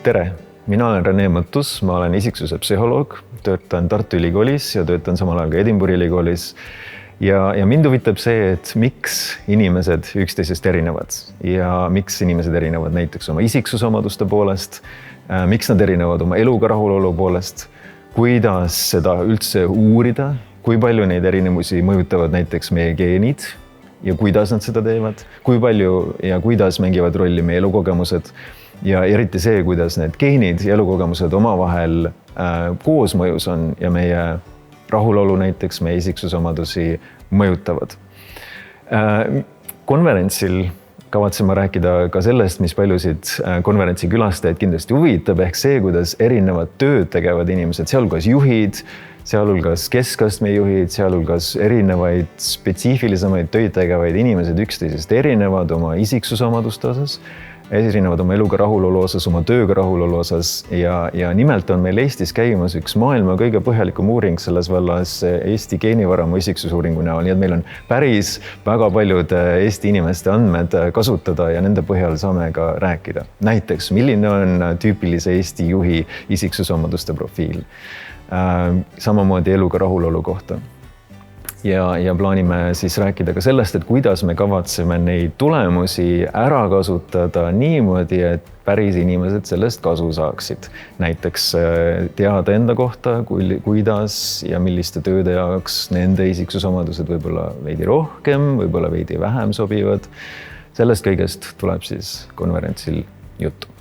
Tere! Mina olen Rene Mõttus, ma olen isiksuse psühholoog, töötan Tartu Ülikoolis ja töötan samal ajal ka Edinburghi Ülikoolis. Ja mind huvitab see, et miks inimesed üksteisest erinevad ja miks inimesed erinevad näiteks oma isiksusomaduste poolest, miks nad erinevad oma eluga rahulolu poolest, kuidas seda üldse uurida, kui palju neid erinevusi mõjutavad näiteks meie geenid ja kuidas nad seda teevad, kui palju ja kuidas mängivad rolli meie elukogemused ja eriti see, kuidas need geenid ja elukogemused omavahel koosmõjus on ja meie rahulolu näiteks, meie isiksusomadusi mõjutavad. Konverentsil kavatsen ma rääkida ka sellest, mis paljusid konverentsi külastajaid kindlasti huvitab, ehk see, kuidas erinevad tööd tegevad inimesed, sealhulgas juhid, sealhulgas keskastme juhid, sealhulgas erinevaid spetsiifilisemaid töid tegevaid inimesed üksteisest erinevad oma isiksusomaduste osas, erinevad oma eluga rahulolu osas, oma tööga rahulolu osas ja nimelt on meil Eestis käimas üks maailma kõige põhjalikum uuring selles vallas Eesti geenivaramu isiksusuuringu näol, nii et meil on päris väga paljud Eesti inimeste andmed kasutada ja nende põhjal saame ka rääkida. Näiteks, milline on tüüpilise Eesti juhi isiksusomaduste profiil, samamoodi eluga rahulolu kohta. Ja plaanime siis rääkida ka sellest, et kuidas me kavatseme neid tulemusi ära kasutada niimoodi, et päris inimesed sellest kasu saaksid. Näiteks teada enda kohta, kuidas ja milliste tööde jaoks nende isiksusomadused võib-olla veidi rohkem, võib-olla veidi vähem sobivad. Sellest kõigest tuleb siis konverentsil juttu.